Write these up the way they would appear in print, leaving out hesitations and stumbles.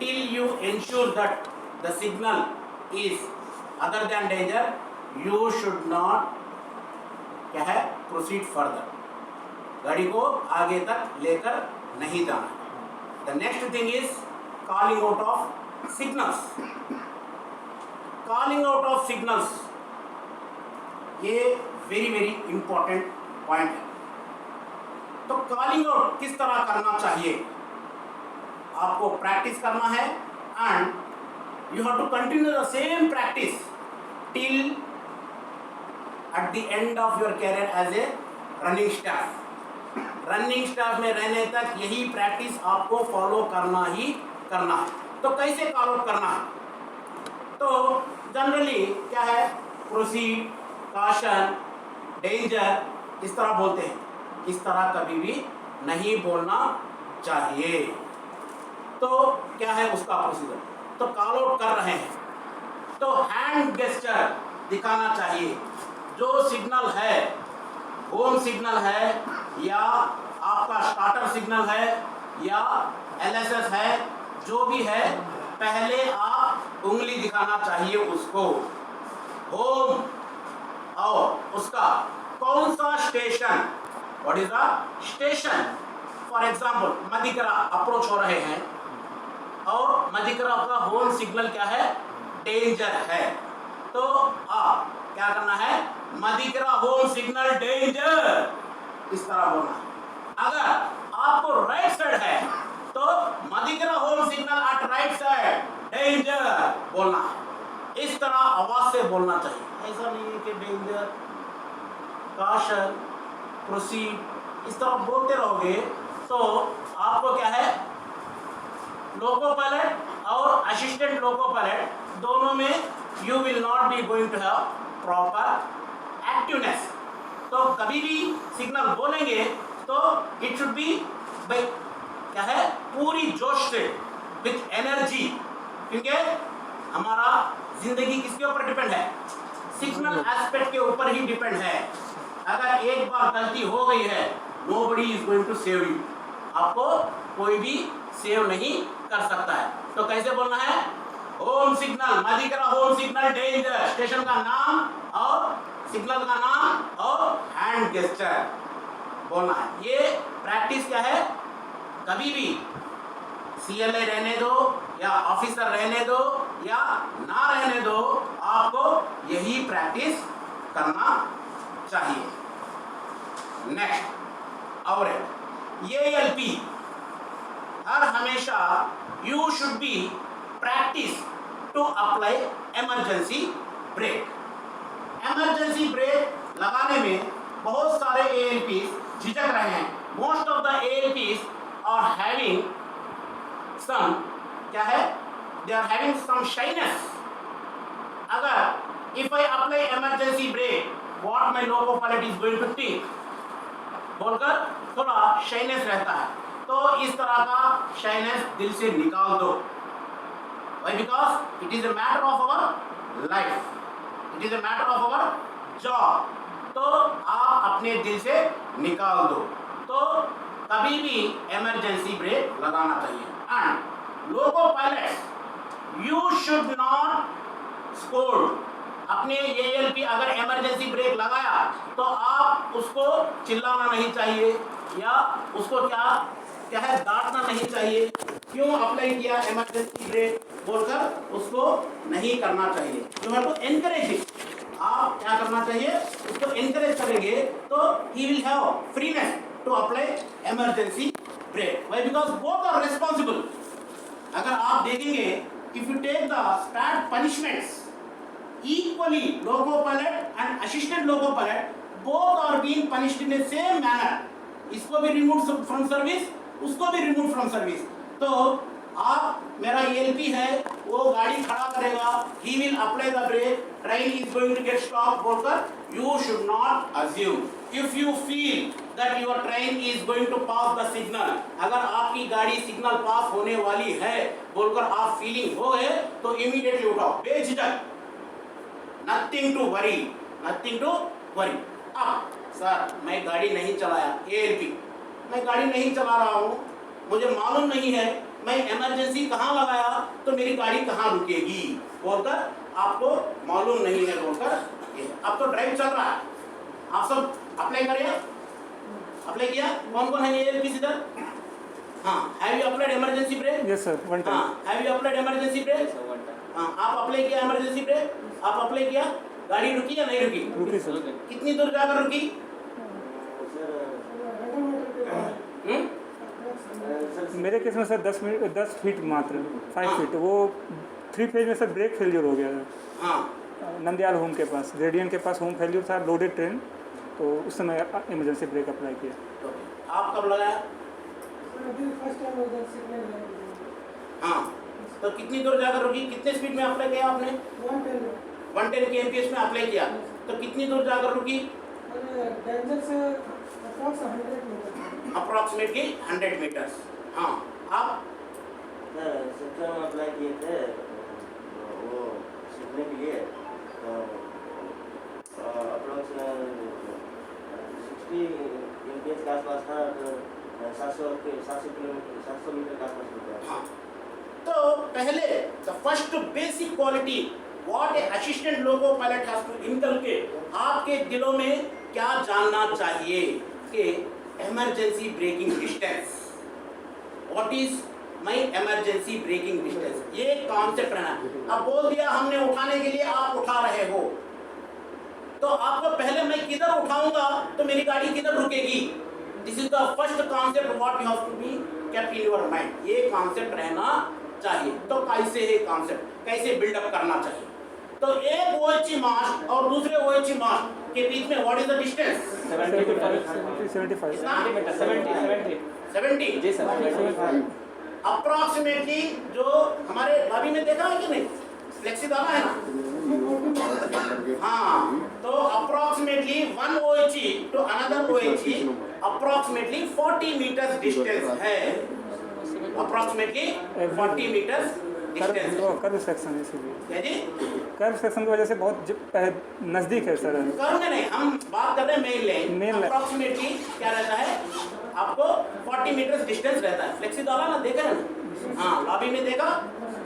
till you ensure that the signal is other than danger, you should not क्या है proceed further. गाड़ी को आगे तक लेकर नहीं जाना. The next thing is calling out of signals. Calling out of signals ये very very important point है. तो calling out किस तरह करना चाहिए, आपको प्रैक्टिस करना है and you have to continue the same practice till at the end of your career as a running staff. Running staff में रहने तक यही प्रैक्टिस आपको फॉलो करना ही करना है. तो कैसे कॉल आउट करना है? तो जनरली क्या है, प्रोसीड, काशन, डेंजर, इस तरह बोलते हैं. इस तरह कभी भी नहीं बोलना चाहिए. तो क्या है उसका प्रोसीजर? तो कॉल आउट कर रहे हैं तो हैंड गेस्चर दिखाना चाहिए. जो सिग्नल है, होम सिग्नल है या आपका स्टार्टर सिग्नल है या एलएसएस है, जो भी है, पहले आप उंगली दिखाना चाहिए उसको. होम और उसका कौन सा station, what is the station. For example Maddikera approach हो रहे हैं और मदिकरा का होम सिग्नल क्या है, डेंजर है. तो आप क्या करना है, मदिकरा होम सिग्नल डेंजर, इस तरह बोलना है. अगर आपको राइट साइड है तो Maddikera home signal at right side danger बोलना है. इस तरह आवाज से बोलना चाहिए. ऐसा नहीं है कि डेंजर, काशन, प्रोसीड इस तरह बोलते रहोगे तो आपको क्या है, लोको पायलट और असिस्टेंट लोको पायलट दोनों में you will not be going to have proper activeness. तो कभी भी सिग्नल बोलेंगे तो इट शुड बी बाय क्या है, पूरी जोश से, विथ एनर्जी. क्योंकि हमारा जिंदगी किसके ऊपर डिपेंड है, सिग्नल एस्पेक्ट के ऊपर ही डिपेंड है. अगर एक बार गलती हो गई है, nobody is going to save you. आपको कोई भी सेव नहीं कर सकता है. तो कैसे बोलना है, home signal, Maddikera home signal danger, station का नाम और सिग्नल का नाम और हैंड गेस्चर बोलना है. ये प्रैक्टिस क्या है, कभी भी सीएलए रहने दो या ऑफिसर रहने दो या ना रहने दो, आपको यही प्रैक्टिस करना चाहिए. नेक्स्ट और एएलपी, हर हमेशा you should be practice to apply emergency brake. Emergency brake लगाने में बहुत सारे एएलपीज झिझक रहे हैं. Most of the ALPs are having some क्या है, they are having some shyness. अगर if I apply emergency brake, what my loco pilot is going to think बोलकर थोड़ा शाइनेस रहता है. तो इस तरह का शाइनेस दिल से निकाल दो. Why? Because it is a matter of our life. It is a matter of our job. तो आप अपने दिल से निकाल दो. तो कभी भी इमरजेंसी ब्रेक लगाना चाहिए. And loco pilots, you should not scold. अपने एएलपी अगर इमरजेंसी ब्रेक लगाया तो आप उसको चिल्लाना नहीं चाहिए या उसको क्या है डांटना नहीं चाहिए. क्यों अप्लाई किया इमरजेंसी ब्रेक बोलकर उसको नहीं करना चाहिए. You have to encourage it. आप क्या करना चाहिए, उसको एनकरेज करेंगे तो ही will have freeness to apply emergency brake. Why? Because both are responsible. अगर आप देखेंगे, if you take the start punishments equally, loco pilot and assistant loco pilot both are being punished in the same manner. इसको भी remove from service, उसको भी remove from service. तो आप, मेरा एएलपी है, वो गाड़ी खड़ा करेगा, he will apply the brake, train is going to get stopped बोलकर you should not assume. If you feel that your train is going to pass the signal, अगर आपकी गाड़ी सिग्नल पास होने वाली है बोलकर आप फीलिंग हो गए तो इमीडिएटली उठाओ, बेझिझक. Nothing to worry, nothing to worry. अब सर मैं गाड़ी नहीं चलाया, एएलपी मैं गाड़ी नहीं चला रहा हूँ, मुझे मालूम नहीं है मैं इमरजेंसी कहाँ लगाया तो मेरी गाड़ी कहाँ रुकेगी बोलकर आपको मालूम नहीं है बोलकर अब तो ड्राइव चल रहा है, आप सब अप्लाई करिए। अप्लाई किया? कौन कौन है ये किस इधर? हाँ, have you applied emergency brake? Yes sir, one time. हाँ, have you applied emergency brake? हाँ, आप अप्लाई किया इमरजेंसी ब्रेक? आप अप्लाई किया? गाड़ी रुकी या नहीं रुकी? रुकी सर। कितनी दूर जाकर रुकी? मेरे केस में सर 10 फीट मात्र, 5 हाँ। फीट। वो 3 फेज में सर ब्रेक फेलियर हो गया था। हाँ, नंदयाल होम के पास, रेडियन के पास होम फेलियर था, लोडेड ट्रेन, तो उस समय इमरजेंसी ब्रेक अप्लाई किया। तो आप कब लगाया? हाँ, तो कितनी दूर जाकर रुकी? कितने स्पीड में अप्लाई किया आपने? 110 kmph में अप्लाई किया, तो कितनी दूर जाकर रुकी? Approximately 100 metres. हाँ, आप सर में अप्लाई किए थे वो सीखने के लिए, तो अप्रोक्स 60 एमपीएस के आसपास था, तो 700 किलोमीटर 700 मीटर के आसपास होता है। हाँ, तो पहले the first basic quality what a assistant loco pilot has to inculcate, आपके दिलों में क्या जानना चाहिए कि emergency braking distance, what is my emergency braking distance, ये कॉन्सेप्ट रहना। अब बोल दिया हमने उठाने के लिए, आप उठा रहे हो, तो आपको पहले मैं किधर उठाऊंगा तो मेरी गाड़ी किधर रुकेगी, this is the first concept what you have to be kept in your mind, ये कॉन्सेप्ट रहना चाहिए। तो कैसे है कॉन्सेप्ट, कैसे बिल्डअप करना चाहिए? तो एक OHE मास्ट और दूसरे OHE मास्ट के बीच में व्हाट इज द डिस्टेंस? 75 70 जी सर। अप्रॉक्सीमेटली जो हमारे लॉबी में देखा है कि नहीं, फ्लेक्सी डाला है ना? हाँ, तो approximately one OHE to another OHE approximately 40 metres distance है, अप्रॉक्सीमेटली 40 मीटर्स डिस्टेंस है। कर्व सेक्शन है इसीलिए, क्या जी? कर्व सेक्शन की वजह से बहुत नज़दीक है सर। कर्व में नहीं, हम बात कर रहे हैं main Main line. line। Approximately क्या रहता है आपको 40 मीटर्स डिस्टेंस रहता है। फ्लेक्सी डाला ना, देखा ना? हाँ, लॉबी में देखा।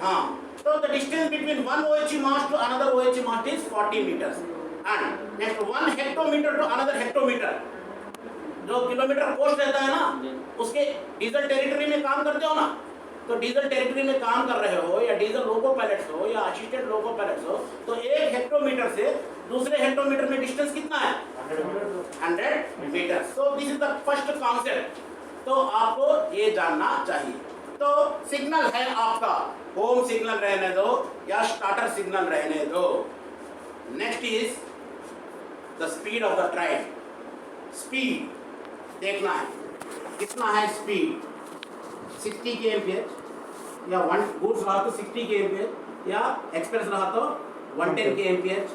हाँ, तो the distance between one OHE mast to another OHE mast is 40 metres and next 1 hectometre to another hectometre, जो किलोमीटर पोस्ट रहता है ना, उसके डीजल टेरिटरी में काम करते हो ना, तो डीजल टेरिटरी में काम कर रहे हो या डीजल लोको पायलट्स हो या असिस्टेंट लोको पायलट्स हो, तो एक हेक्टोमीटर से दूसरे हेक्टोमीटर में डिस्टेंस कितना है? 100 metre. So this is the first concept, तो आपको ये जानना चाहिए। तो सिग्नल है आपका, होम सिग्नल रहने दो या स्टार्टर सिग्नल रहने दो। Next is the speed of the train. Speed देखना है, कितना है स्पीड, 60 kmph या वन गुड्स रहा तो 60 kmph या एक्सप्रेस रहा तो 110 kmph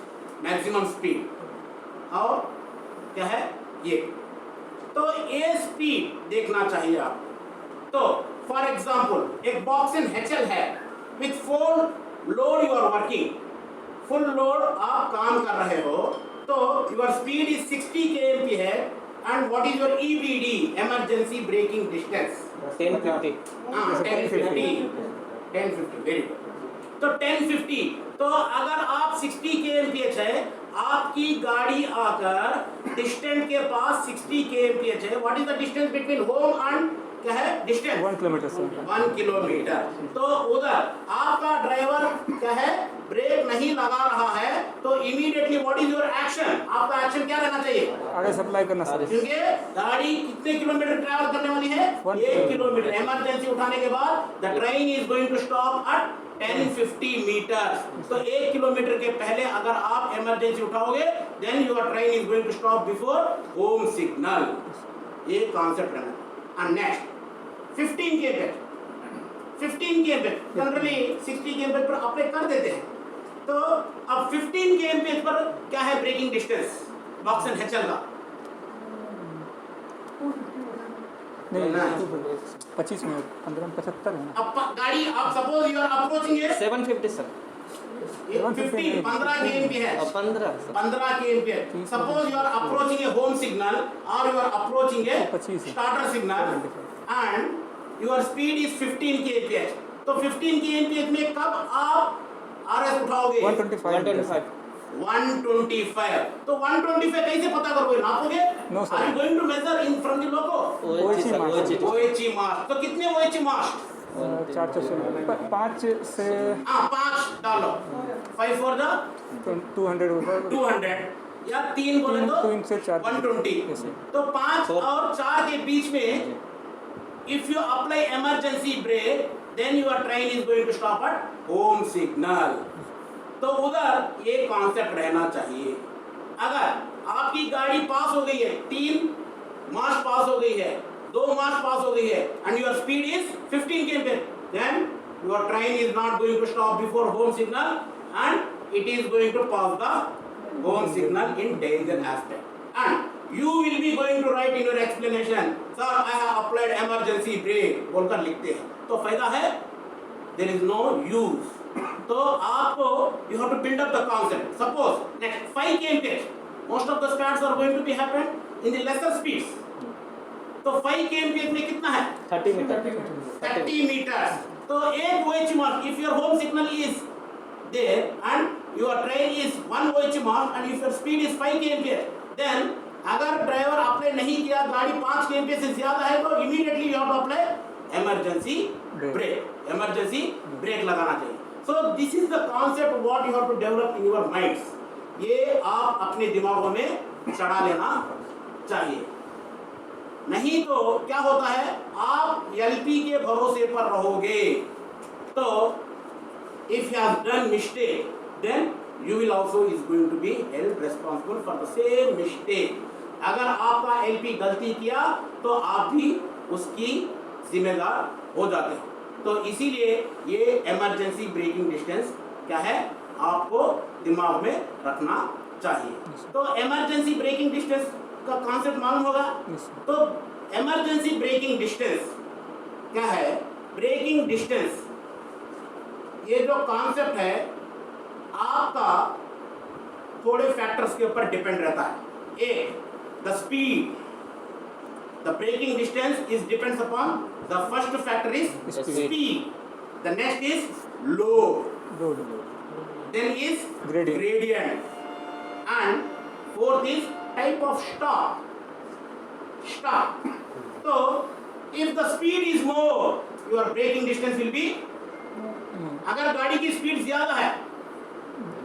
मैक्सिमम स्पीड, और क्या है ये, तो ये स्पीड देखना चाहिए आपको। तो फॉर एग्जांपल एक बॉक्स इन HL है with full load you are working, full load आप काम कर रहे हो, तो योर स्पीड इज 60 kmph है and what is your EBD, emergency braking distance? 1050। हाँ, 1050 वेरी गुड। तो 1050, तो अगर आप 60 kmph है, आपकी गाड़ी आकर डिस्टेंस के पास 60 kmph है, what is the distance between home and क्या है डिस्टेंस? 1 kilometre sir. 1 किलोमीटर। तो उधर आपका ड्राइवर क्या है ब्रेक नहीं लगा रहा है, तो immediately what is your action? आपका एक्शन क्या रहना चाहिए? आगे सप्लाई करना सर। क्योंकि गाड़ी कितने किलोमीटर ट्रैवल करने वाली है? 1 किलोमीटर। इमरजेंसी उठाने के बाद the train is going to stop at 1050 metre. तो 1 किलोमीटर के पहले अगर आप इमरजेंसी उठाओगे, then your train is going to stop before home signal. ये कॉन्सेप्ट रहना। And next 15 kmph, 15 kmph generally 60 kmph पर अप्लाई कर देते हैं, तो अब 15 kmph पर क्या है braking distance box and HL का? नहीं, 25 मिनट 15-75 है ना। अब गाड़ी आप सपोज यू आर अप्रोचिंग है 750 सर। 15 kmph है, 15 kmph। Suppose you are approaching a home signal और you are approaching a 25 starter signal and your speed is 15 kmph, तो 15 kmph में कब आप RS उठाओगे? 125 125। तो 125 कैसे पता करोगे, नापोगे? No, sir. Are you going to measure in from the logo? OHE मास, तो कितने OHE मास? 5 से हाँ 5 डालो, 5 for the 200 होगा 200 या 3 बोले तो 3 से 4 120। Yes, sir. तो 5 और 4 के बीच में if you apply emergency brake then your train is going to stop at home signal। तो उधर ये कॉन्सेप्ट रहना चाहिए। अगर आपकी गाड़ी पास हो गई है, 3 मार्च पास हो गई है, 2 मार्च पास हो गई है and your speed is 15 km, then your train is not going to stop before home signal and it is going to pass the home signal in danger aspect। And you will be going to write in your explanation, sir I have applied emergency brake बोलकर लिखते हैं, तो फायदा है? There is no use। तो आपको you have to build up the concept। Suppose next 5 kmph, most of the starts are going to be happen in the lesser speeds। तो 5 kmph में कितना है? 30 मीटर 30 meters। तो एक OH mark, if your home signal is there and your train is 1 OH mark and if your speed is 5 kmph, then अगर driver apply नहीं किया, गाड़ी 5 kmph से ज्यादा है, तो immediately you have to apply emergency brake, emergency brake लगाना चाहिए। So this is the concept what you have to develop in your minds। ये आप अपने दिमागों में चढ़ा लेना चाहिए, नहीं तो क्या होता है, आप एलपी के भरोसे पर रहोगे। तो if you have done mistake then you will also is going to be held responsible for the same mistake। अगर आपका एलपी गलती किया तो आप भी उसकी जिम्मेदार हो जाते हैं। तो इसीलिए ये इमरजेंसी ब्रेकिंग डिस्टेंस क्या है, आपको दिमाग में रखना चाहिए। तो इमरजेंसी ब्रेकिंग डिस्टेंस का कॉन्सेप्ट मालूम होगा। तो इमरजेंसी ब्रेकिंग डिस्टेंस क्या है? ब्रेकिंग डिस्टेंस ये जो कॉन्सेप्ट है आपका थोड़े फैक्टर्स के ऊपर डिपेंड रहता है। एक, the speed, the braking distance is depends upon the first factor is speed, the next is load, then is gradient and fourth is type of stop। So if the speed is more your braking distance will be, अगर गाड़ी की speed ज्यादा है,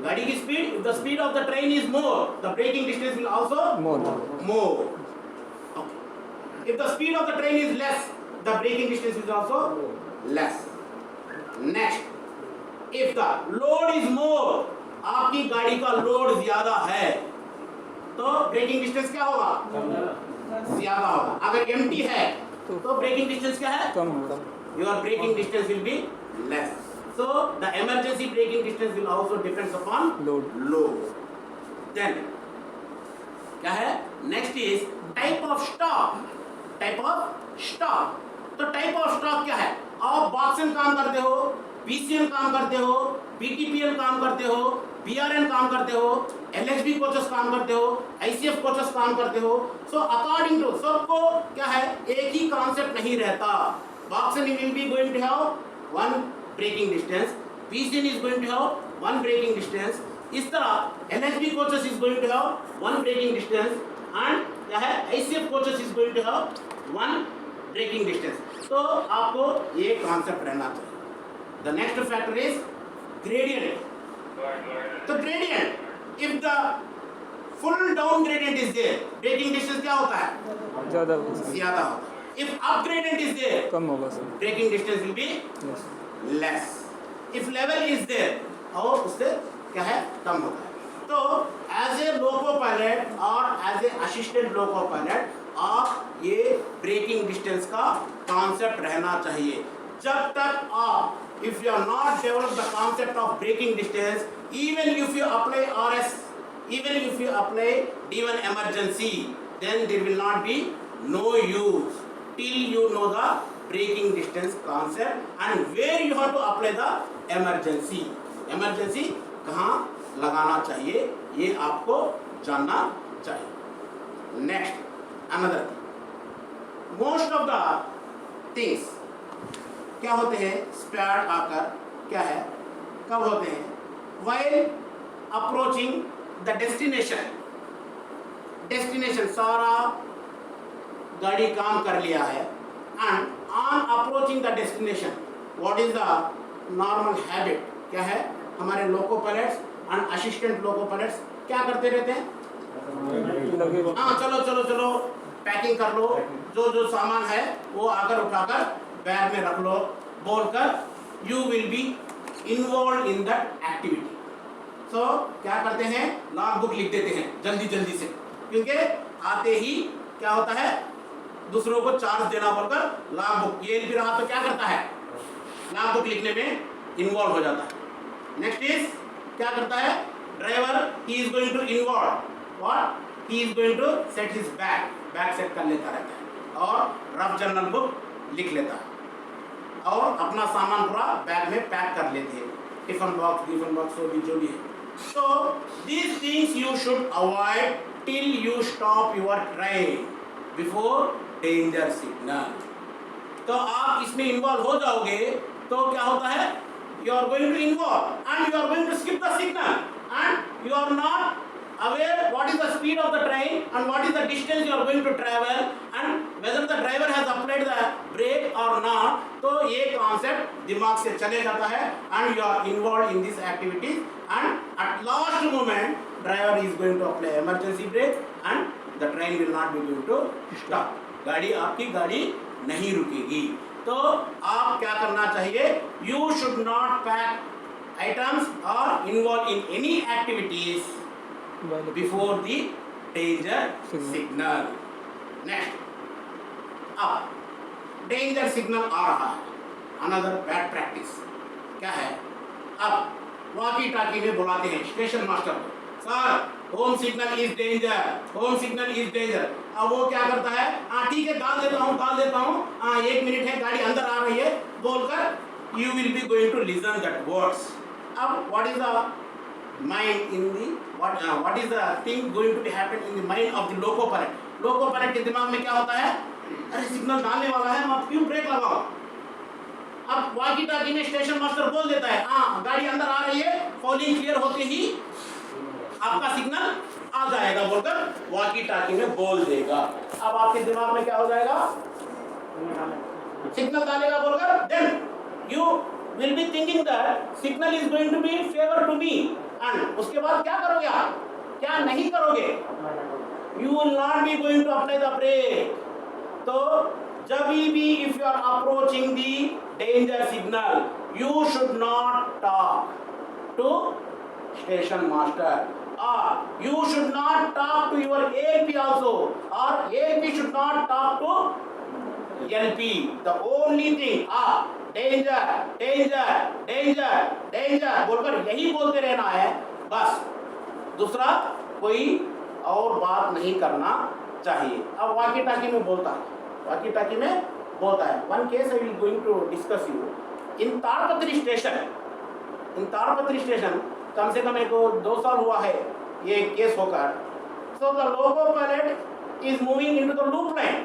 गाड़ी की speed, if the speed of the train is more the braking distance will also more। Okay। If the speed of the train is less the braking distance is also less। Next, if the load is more, आपकी गाड़ी का load ज्यादा है तो breaking distance क्या होगा? ज्यादा होगा। अगर एम्प्टी है तो ब्रेकिंग डिस्टेंस क्या है? कम होगा। Your braking distance will be less. So the emergency braking distance will also depends upon load. Then क्या है? Next is type of stop. Type of stop, तो टाइप ऑफ स्टॉप क्या है? आप बॉक्सिंग काम करते हो, पीसीएल काम करते हो, पीटीपीएल काम करते हो, बीआरएन काम करते हो, एलएचबी कोचेस काम करते हो, आईसीएफ कोचेस काम करते हो। सो अकॉर्डिंग टू सबको क्या है, एक ही कॉन्सेप्ट नहीं रहता। Boxing will be going to have one braking distance, PCL is going to have one braking distance, इस तरह LHB coaches is going to have one braking distance and क्या है, ICF coaches is going to have one braking distance. तो आपको ये concept रहना चाहिए। The next factor is gradient। तो gradient, if the full down gradient is there, braking distance क्या होता है? ज़्यादा होता है। If up gradient is there, कम होगा sir. braking distance will be less। If level is there, और उससे क्या है, कम होता है। तो as a loco pilot और as a assistant loco pilot आप ये ब्रेकिंग डिस्टेंस का कॉन्सेप्ट रहना चाहिए। जब तक आप if you are not develop the concept of braking distance, even if you apply RS, even if you apply D1 emergency, then there will not be no use till you know the braking distance concept and where you have to apply the emergency। emergency कहाँ लगाना चाहिए ये आपको जानना चाहिए। Next, another thing, most of the things क्या होते हैं स्पेयर आकर क्या है कब होते हैं while approaching the destination सारा गाड़ी काम कर लिया है and on approaching the destination what is the normal habit क्या है हमारे लोको pilots and assistant loco pilots क्या करते रहते हैं हाँ चलो पैकिंग कर लो जो सामान है वो आकर उठाकर बैग में रख लो बोलकर you will be involve in that activity so क्या करते हैं लॉग बुक लिख देते हैं जल्दी से क्योंकि आते ही क्या होता है दूसरों को चार्ज देना बोलकर लॉग बुक ये भी रहा तो क्या करता है लॉग बुक लिखने में इन्वॉल्व हो जाता है नेक्स्ट इज क्या करता है driver he is going to involve what he is going to set his bag set कर लेता रहता है और रफ जर्नल बुक लिख लेता है और अपना सामान पूरा बैग में पैक कर लेते हैं टिफिन बॉक्स जो भी है so these things you should avoid till you stop your train before danger signal तो आप इसमें इन्वॉल्व हो जाओगे तो क्या होता है you are going to involve and you are going to skip the signal and you are not aware what is the speed of the train and what is the distance you are going to travel and whether the driver has applied the brake or not तो ये concept दिमाग से चले जाता है and you are involved in this activities and at last moment driver is going to apply emergency brake and the train will not be going to stop गाड़ी आपकी गाड़ी नहीं रुकेगी तो आप क्या करना चाहिए you should not pack items or involve in any activities before the danger signal. Next, अब danger signal आ रहा है another bad practice क्या है अब वॉकी टाकी में बुलाते हैं स्टेशन मास्टर को sir home signal is danger अब वो क्या करता है हाँ ठीक है डाल देता हूँ हाँ 1 मिनट है गाड़ी अंदर आ रही है बोलकर you will be going to listen that words अब what is the mind in the what is the thing going to be happen in the mind of the loco pilot के दिमाग में क्या होता है अरे सिग्नल डालने वाला है मैं क्यों ब्रेक लगाओ अब वॉकी टाकी में स्टेशन मास्टर बोल देता है हाँ गाड़ी अंदर आ रही है फॉलिंग क्लियर होते ही आपका सिग्नल आ जाएगा बोलकर वॉकी टाकी में बोल देगा अब आपके दिमाग में क्या हो जाएगा सिग्नल डालेगा बोलकर then you will be thinking that signal is going to be favor to me and उसके बाद क्या करोगे आप क्या नहीं करोगे you will not be going to apply the brake तो जब भी if you are approaching the danger signal you should not talk to station master or you should not talk to your ALP also or ALP should not talk to LP the only thing danger बोलकर यही बोलते रहना है बस दूसरा कोई और बात नहीं करना चाहिए अब वॉकी टाकी में बोलता है one case I will going to discuss you in Tadipatri station कम से कम एक 2 साल हुआ है ये केस होकर so the loco pilot is moving into the loop line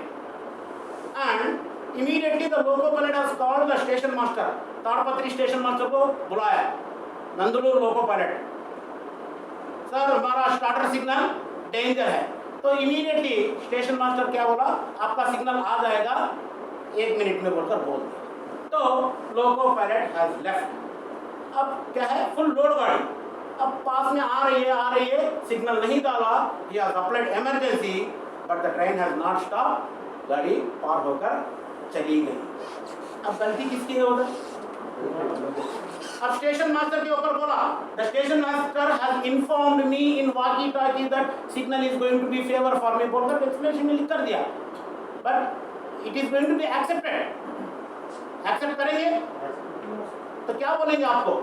and immediately the loco pilot has called the station master Tadipatri station master को बुलाया नंदुलूर लोको पायलट सर हमारा स्टार्टर सिग्नल डेंजर है तो इमीडिएटली स्टेशन मास्टर क्या बोला आपका signal आ जाएगा 1 minute में बोलकर बोल दिया तो लोको पायलट हैज लेफ्ट अब क्या है फुल लोड गाड़ी अब पास में आ रही है सिग्नल नहीं डाला he has applied emergency but the train has not stop गाड़ी पार होकर चली गई अब गलती किसकी है उधर अब स्टेशन मास्टर के ऊपर बोला the station master has informed me in walkie talkie that signal is going to be favour for me बोलकर एक्सप्लेनेशन में लिख कर दिया but it is going to be accept करेंगे तो क्या बोलेंगे आपको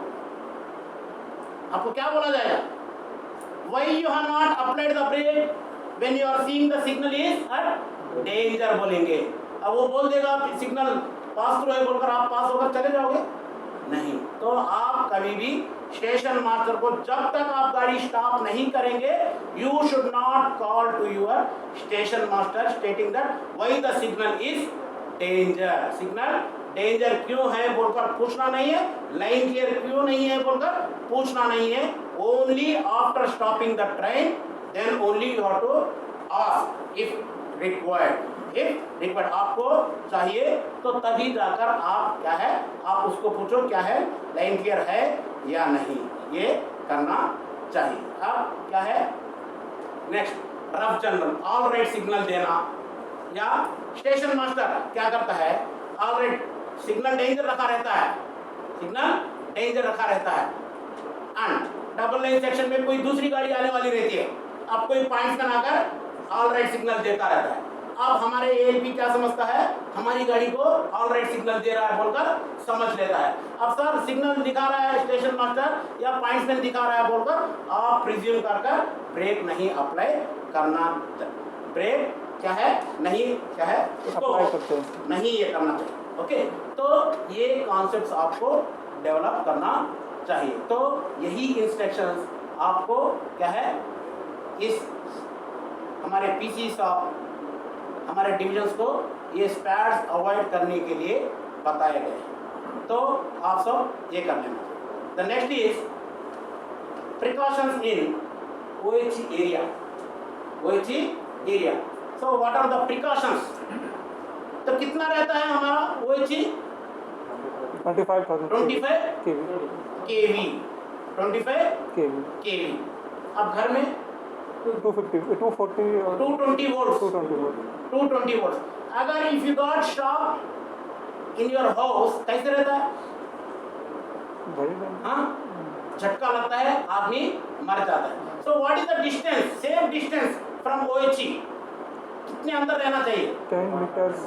क्या बोला जाएगा why you have not applied the brake when you are seeing the signal is at danger बोलेंगे अब वो बोल देगा सिग्नल पास थ्रू है बोलकर आप पास होकर चले जाओगे नहीं तो आप कभी भी स्टेशन मास्टर को जब तक आप गाड़ी स्टॉप नहीं करेंगे you should not call to your station master stating that why the signal is danger क्यों है बोलकर पूछना नहीं है, लाइन क्लियर क्यों नहीं है बोलकर पूछना नहीं है। Only after stopping the train then only you have to ask if required. If required आपको चाहिए तो तभी जाकर आप क्या है, आप उसको पूछो क्या है, लाइन क्लियर है या नहीं, ये करना चाहिए। अब क्या है next, rough general all write signal देना, या स्टेशन मास्टर क्या करता है, ऑल राइट सिग्नल डेंजर रखा रहता है, सिग्नल डेंजर रखा रहता है, एंड डबल लाइन सेक्शन में कोई दूसरी गाड़ी आने वाली रहती है, अब कोई पॉइंट्स बनाकर ऑल राइट सिग्नल देता रहता है। अब हमारे एएलपी क्या समझता है, हमारी गाड़ी को ऑल राइट सिग्नल दे रहा है बोलकर समझ लेता है। अब सर सिग्नल दिखा रहा है स्टेशन मास्टर या पॉइंट्समैन दिखा रहा है बोलकर आप प्रिज्यूम कर ब्रेक नहीं अप्लाई करना, ब्रेक क्या है नहीं क्या है इसको नहीं ये करना चाहिए। ओके, तो ये कॉन्सेप्ट्स आपको डेवलप करना चाहिए। तो यही इंस्ट्रक्शंस आपको क्या है इस हमारे पीसी शॉप हमारे डिविजन्स को ये स्पैड्स अवॉइड करने के लिए बताए गए हैं, तो आप सब ये कर लेना। The next is precautions in OHE area. OHE area, so what are the precautions? तो कितना रहता है हमारा OHE? 25,000 25 kV 25 kV। अब घर में 250 240 और 220 वोल्ट 220 वोल्ट। अगर if you got shock in your house कैसे रहता है, हाँ झटका लगता है, आदमी मर जाता है। So what is the distance, safe distance from OHE? कितने अंदर रहना चाहिए? 10 मीटर्स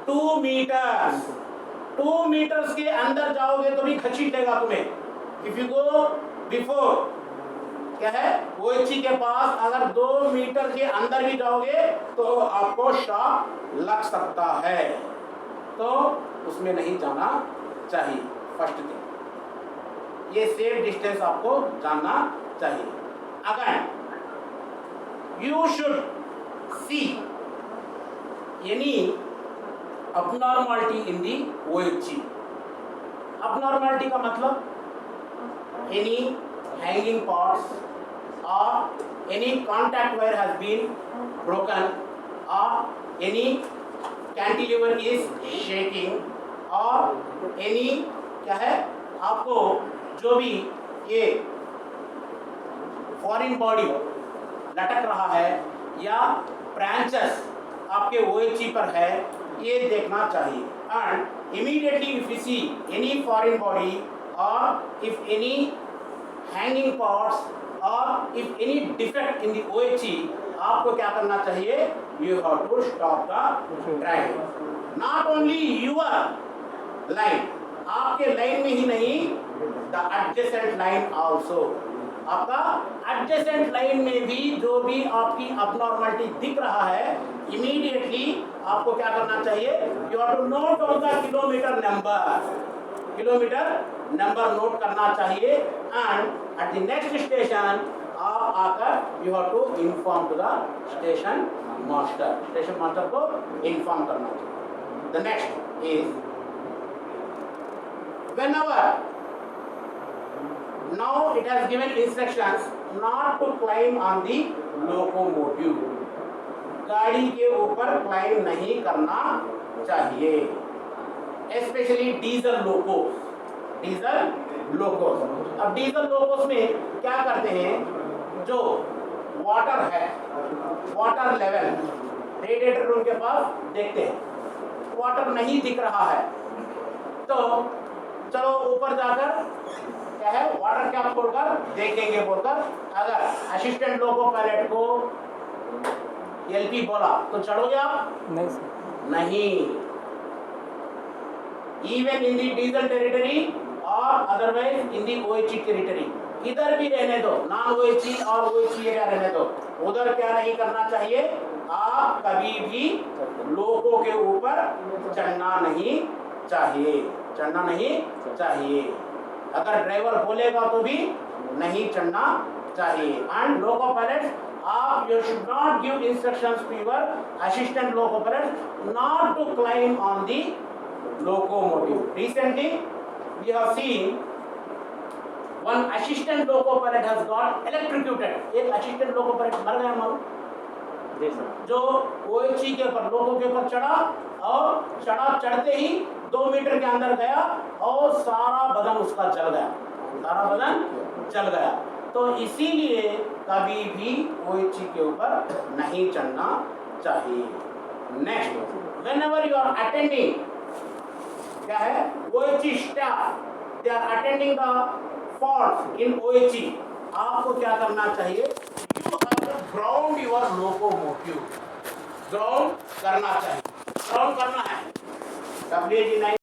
2 मीटर्स। 2 मीटर्स के अंदर जाओगे तो भी घसीट लेगा तुम्हें। इफ यू गो बिफोर क्या है OHE के पास अगर 2 मीटर के अंदर भी जाओगे तो आपको शॉक लग सकता है, तो उसमें नहीं जाना चाहिए। फर्स्ट थिंग ये सेफ डिस्टेंस आपको जानना चाहिए। अगर you should see any abnormality in the OHE। abnormality का मतलब any hanging parts or any contact wire has been broken or any cantilever is shaking or any क्या है आपको जो भी ये फॉरेन बॉडी लटक रहा है या ब्रांचेस आपके OHE पर है, ये देखना चाहिए। And immediately if you see any foreign body और इफ एनी हैंगिंग पार्ट्स और if any defect in the OHE, आपको क्या करना चाहिए? You have to stop the train. Not only your line, आपके लाइन में ही नहीं, द एडजेसेंट लाइन आल्सो। आपका एडजेसेंट लाइन में भी जो भी आपकी अबनॉर्मलिटी दिख रहा है, इमीडिएटली आपको क्या करना चाहिए? You have to note on the kilometre number note करना चाहिए। And at the next station आप आकर you have to inform to the station master को इन्फॉर्म करना चाहिए। The next is whenever now it has given instructions not to climb on the locomotive। गाड़ी के ऊपर क्लाइम नहीं करना चाहिए, स्पेशली डीजल लोकोस। अब डीजल लोकोस में क्या करते हैं, जो वाटर है, वाटर लेवल रेडिएटर रूम के पास देखते हैं, वाटर नहीं दिख रहा है तो चलो ऊपर जाकर क्या है वाटर कैप खोलकर देखेंगे बोलकर, अगर असिस्टेंट लोको पायलट को LP बोला तो चढ़ोगे आप? नहीं सर, नहीं। Even in the diesel territory और otherwise in the OHE territory, इधर भी रहने दो, नॉन OHE और OHE एरिया रहने दो, उधर क्या नहीं करना चाहिए? आप कभी भी लोगों के ऊपर चढ़ना नहीं चाहिए। अगर ड्राइवर बोलेगा तो भी नहीं चढ़ना चाहिए। एंड लोको पायलट, आप you should not give instructions to your assistant loco pilot not to climb on the locomotive. Recently, we have seen one assistant loco pilot has got electrocuted. एक assistant loco pilot मर गया मालूम? जी sir. जो OHE के ऊपर लोको के ऊपर चढ़ा और चढ़ते ही 2 मीटर के अंदर गया और सारा बदन उसका जल गया, सारा बदन जल गया। तो इसीलिए कभी भी OHE के ऊपर नहीं चढ़ना चाहिए। Next, whenever you are attending, क्या है, OHE staff, they are attending the faults in OHE, आपको क्या करना चाहिए, you have to ground your locomotive, ground करना चाहिए, ground करना है। WG9